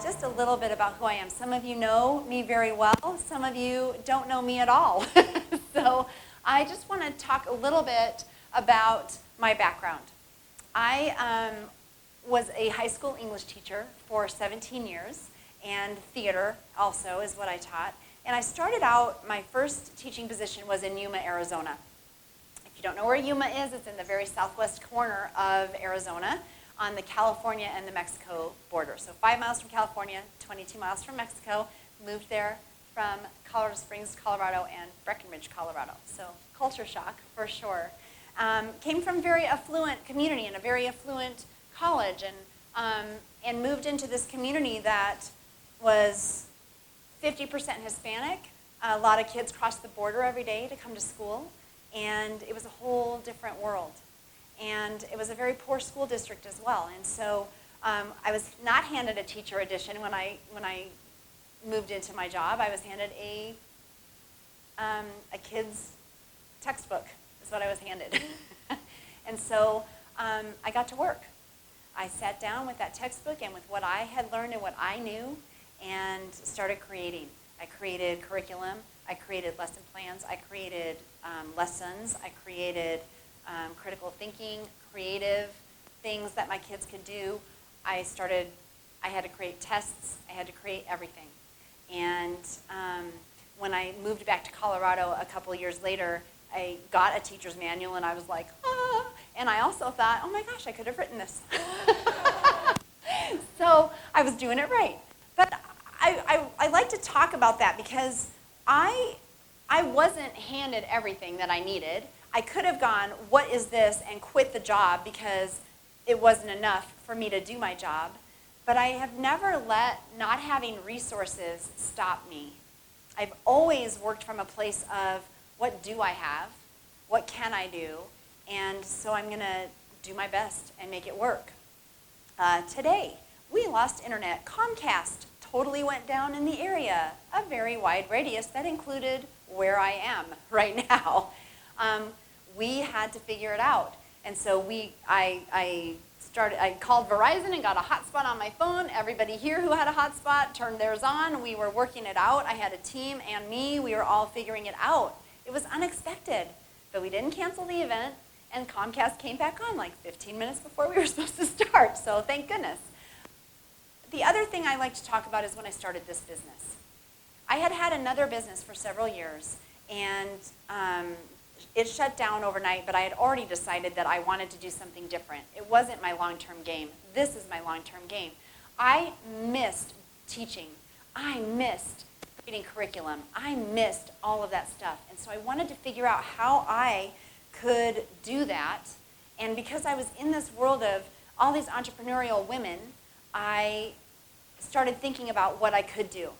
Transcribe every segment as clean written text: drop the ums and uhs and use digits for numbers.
just a little bit about who I am. Some of you know me very well. Some of you don't know me at all. So I just want to talk a little bit about my background. I was a high school English teacher for 17 years, and theater also is what I taught. And I started out, my first teaching position was in Yuma, Arizona. If you don't know where Yuma is, it's in the very southwest corner of Arizona on the California and the Mexico border. So 5 miles from California, 22 miles from Mexico. Moved there from Colorado Springs, Colorado, and Breckenridge, Colorado. So culture shock for sure. Came from a very affluent community and a very affluent college, and moved into this community that was 50% Hispanic. A lot of kids crossed the border every day to come to school, and it was a whole different world. And it was a very poor school district as well. And so I was not handed a teacher edition when I moved into my job. I was handed a kid's textbook is what I was handed. And so I got to work. I sat down with that textbook and with what I had learned and what I knew and started creating. I created curriculum. I created lesson plans. I created lessons. I created critical thinking, creative things that my kids could do. I had to create tests. I had to create everything. And when I moved back to Colorado a couple years later, I got a teacher's manual, and I was like, ah. And I also thought, oh my gosh, I could have written this. So I was doing it right. But I like to talk about that because I wasn't handed everything that I needed. I could have gone, what is this, and quit the job because it wasn't enough for me to do my job. But I have never let not having resources stop me. I've always worked from a place of, what do I have? What can I do? And so I'm going to do my best and make it work. Today, we lost internet. Comcast totally went down in the area, a very wide radius that included where I am right now. We had to figure it out. And so I called Verizon and got a hotspot on my phone. Everybody here who had a hotspot turned theirs on. We were working it out. I had a team and me. We were all figuring it out. It was unexpected, but we didn't cancel the event, and Comcast came back on like 15 minutes before we were supposed to start, so thank goodness. The other thing I like to talk about is when I started this business. I had another business for several years, and it shut down overnight, but I had already decided that I wanted to do something different. It wasn't my long-term game. This is my long-term game. I missed teaching. I missed creating curriculum. I missed all of that stuff. And so I wanted to figure out how I could do that. And because I was in this world of all these entrepreneurial women, I started thinking about what I could do.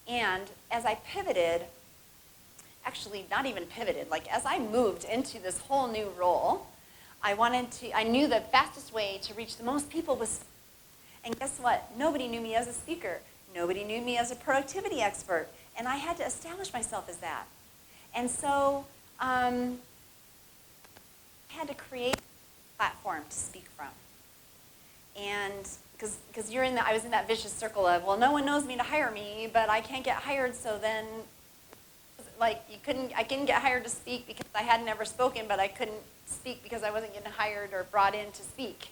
And as I pivoted, actually not even pivoted, like as I moved into this whole new role, I knew the fastest way to reach the most people was, and guess what? Nobody knew me as a speaker. Nobody knew me as a productivity expert. And I had to establish myself as that. And so I had to create a platform to speak from. And because I was in that vicious circle of, well, no one knows me to hire me, but I can't get hired, so then I couldn't get hired to speak because I had never spoken, but I couldn't speak because I wasn't getting hired or brought in to speak.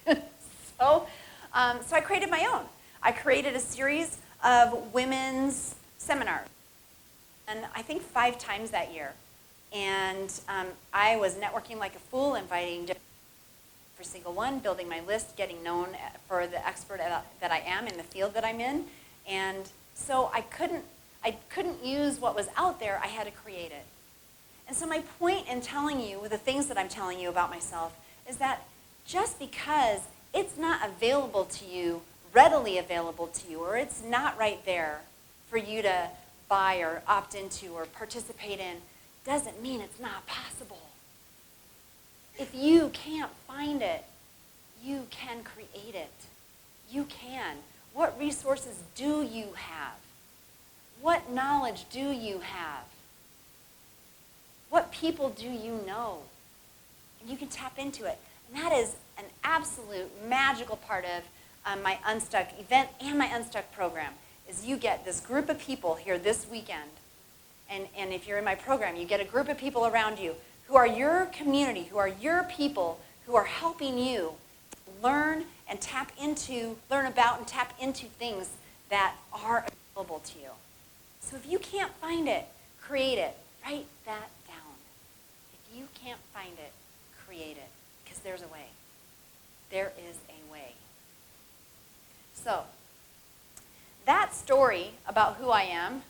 So I created my own. I created a series of women's seminars, and I think 5 times that year. And I was networking like a fool, inviting every single one, building my list, getting known for the expert that I am in the field that I'm in. And so I couldn't use what was out there. I had to create it. And so my point in telling you the things that I'm telling you about myself is that just because it's not available to you, readily available to you, or it's not right there for you to buy or opt into or participate in, doesn't mean it's not possible. If you can't find it, you can create it. You can. What resources do you have? What knowledge do you have? What people do you know? And you can tap into it. And that is an absolute magical part of my Unstuck event and my Unstuck program, is you get this group of people here this weekend. And if you're in my program, you get a group of people around you who are your community, who are your people, who are helping you learn and learn about and tap into things that are available to you. So if you can't find it, create it. Write that down. If you can't find it, create it. Because there's a way. There is a way. So, that story about who I am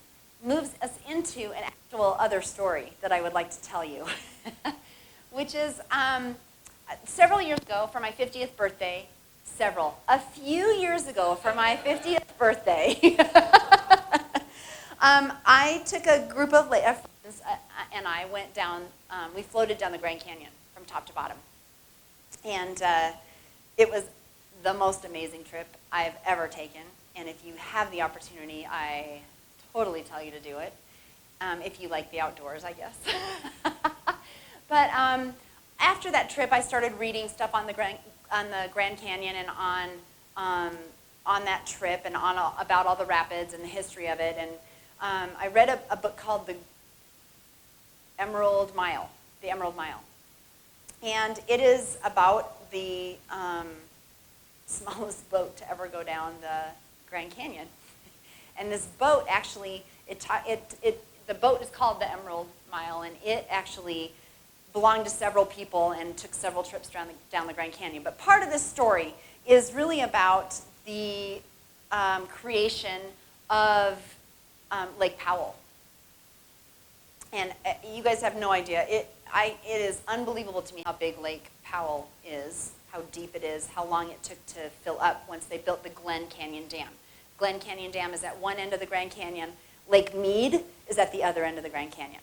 moves us into an actual other story that I would like to tell you, which is several years ago for my 50th birthday, a few years ago for my 50th birthday, I took a group of friends and I went down, we floated down the Grand Canyon from top to bottom. And it was the most amazing trip I've ever taken. And if you have the opportunity, I totally tell you to do it. If you like the outdoors, I guess. But after that trip, I started reading stuff on the Grand Canyon and on that trip and about all the rapids and the history of it. And I read a book called The Emerald Mile. And it is about the smallest boat to ever go down the Grand Canyon. And this boat actually, the boat is called the Emerald Mile, and it actually belonged to several people and took several trips down the Grand Canyon. But part of this story is really about the creation of Lake Powell. And you guys have no idea. It is unbelievable to me how big Lake Powell is, how deep it is, how long it took to fill up once they built the Glen Canyon Dam. Glen Canyon Dam is at one end of the Grand Canyon. Lake Mead is at the other end of the Grand Canyon.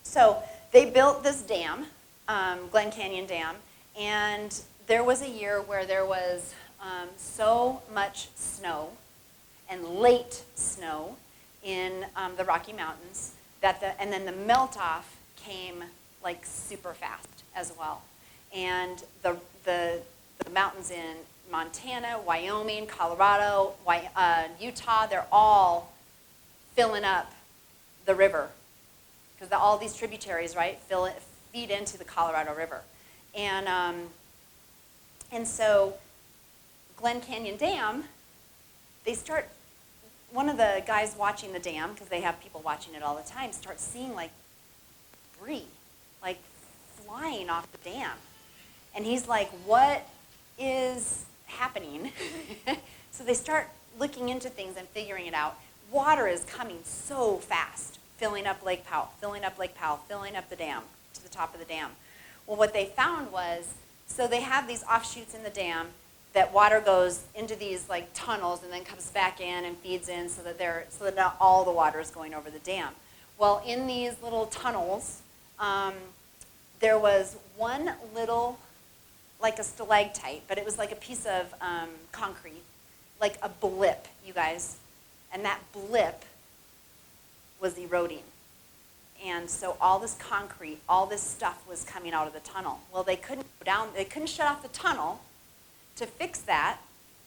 So they built this dam, Glen Canyon Dam, and there was a year where there was so much snow and late snow in the Rocky Mountains and then the melt-off came like super fast as well. And the mountains in Montana, Wyoming, Colorado, Utah, they're all filling up the river because all these tributaries, right, feed into the Colorado River. And so Glen Canyon Dam, one of the guys watching the dam, because they have people watching it all the time, starts seeing like debris, like flying off the dam. And he's like, what is happening? So they start looking into things and figuring it out. Water is coming so fast, filling up Lake Powell, filling up the dam, to the top of the dam. Well, what they found was, so they have these offshoots in the dam that water goes into these like tunnels and then comes back in and feeds in so that not all the water is going over the dam. Well, in these little tunnels, there was one little, like a stalactite, but it was like a piece of concrete, like a blip, you guys. And that blip was eroding. And so all this concrete, all this stuff was coming out of the tunnel. Well, they couldn't shut off the tunnel to fix that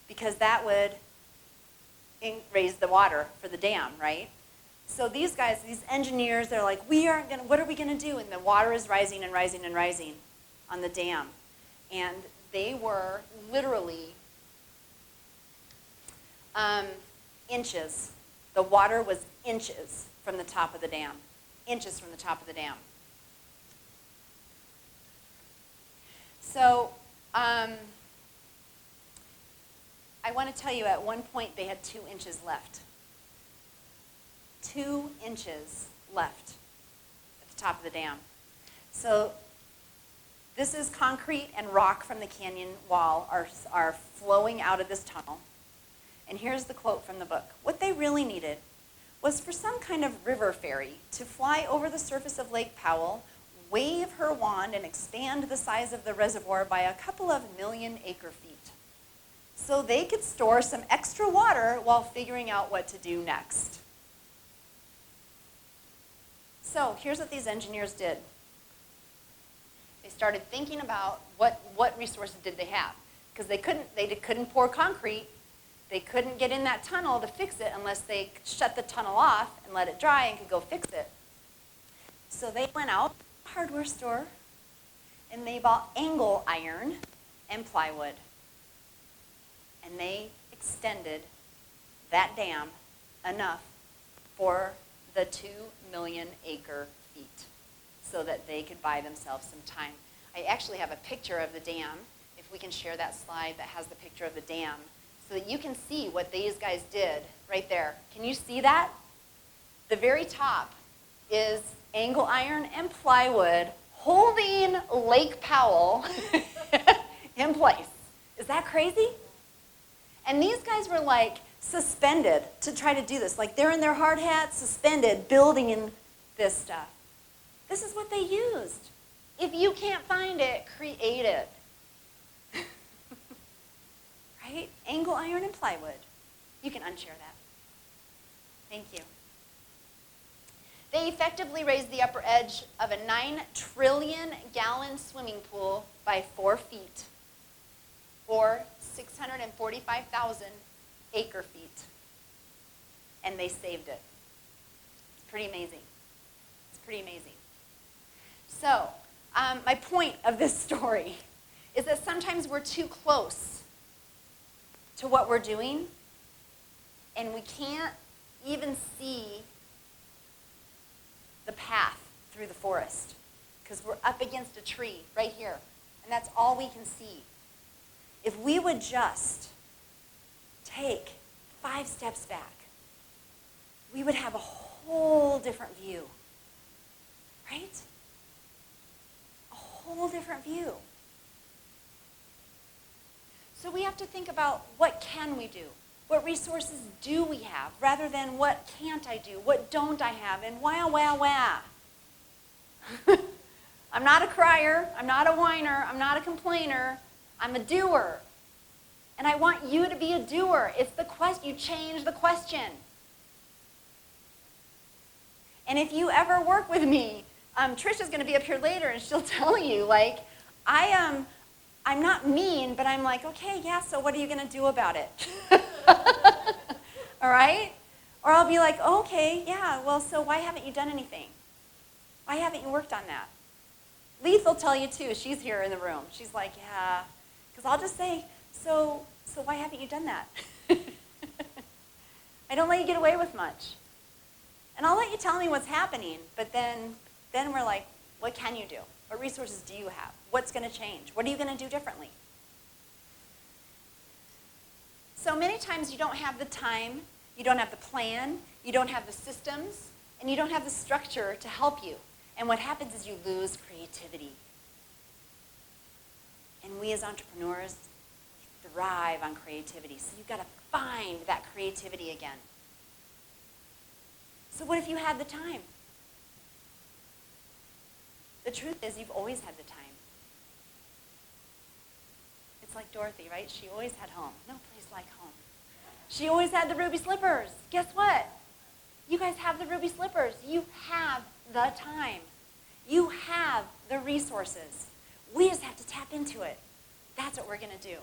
because that would raise the water for the dam, right? So these guys, these engineers, they're like, what are we going to do? And the water is rising and rising and rising on the dam. And they were literally inches. The water was inches from the top of the dam. Inches from the top of the dam. So I want to tell you, at one point they had 2 inches left. 2 inches left at the top of the dam. So this is concrete and rock from the canyon wall are flowing out of this tunnel. And here's the quote from the book. What they really needed was for some kind of river fairy to fly over the surface of Lake Powell, wave her wand, and expand the size of the reservoir by a couple of million acre-feet, so they could store some extra water while figuring out what to do next. So here's what these engineers did. They started thinking about what resources did they have. because they couldn't pour concrete. They couldn't get in that tunnel to fix it unless they shut the tunnel off and let it dry and could go fix it. So they went out to the hardware store and they bought angle iron and plywood. And they extended that dam enough for the 2 million acre feet so that they could buy themselves some time. I actually have a picture of the dam, if we can share that slide that has the picture of the dam, so that you can see what these guys did right there. Can you see that? The very top is angle iron and plywood holding Lake Powell in place. Is that crazy? And these guys were like suspended to try to do this. Like they're in their hard hats, suspended, building in this stuff. This is what they used. If you can't find it, create it. Right? Angle iron and plywood. You can unshare that. Thank you. They effectively raised the upper edge of a 9 trillion gallon swimming pool by 4 feet, or 645,000 acre feet. And they saved it. It's pretty amazing. It's pretty amazing. So, my point of this story is that sometimes we're too close to what we're doing, and we can't even see the path through the forest because we're up against a tree right here, and that's all we can see. If we would just take 5 steps back, we would have a whole different view, right? A whole different view. So we have to think about what can we do? What resources do we have, rather than what can't I do, what don't I have, and wah, wah, wah. I'm not a crier, I'm not a whiner, I'm not a complainer, I'm a doer. And I want you to be a doer. It's the question, you change the question. And if you ever work with me, Trisha's going to be up here later and she'll tell you, like, I'm not mean, but I'm like, okay, yeah, so what are you going to do about it? All right? Or I'll be like, okay, yeah, well, so why haven't you done anything? Why haven't you worked on that? Leith will tell you too. She's here in the room. She's like, yeah. Because I'll just say, so why haven't you done that? I don't let you get away with much. And I'll let you tell me what's happening, but then we're like, what can you do? What resources do you have? What's going to change? What are you going to do differently? So many times you don't have the time, you don't have the plan, you don't have the systems, and you don't have the structure to help you. And what happens is you lose creativity. And we as entrepreneurs thrive on creativity. So you've got to find that creativity again. So what if you had the time? The truth is you've always had the time. It's like Dorothy, right? She always had home. No place like home. She always had the ruby slippers. Guess what? You guys have the ruby slippers. You have the time. You have the resources. We just have to tap into it. That's what we're going to do.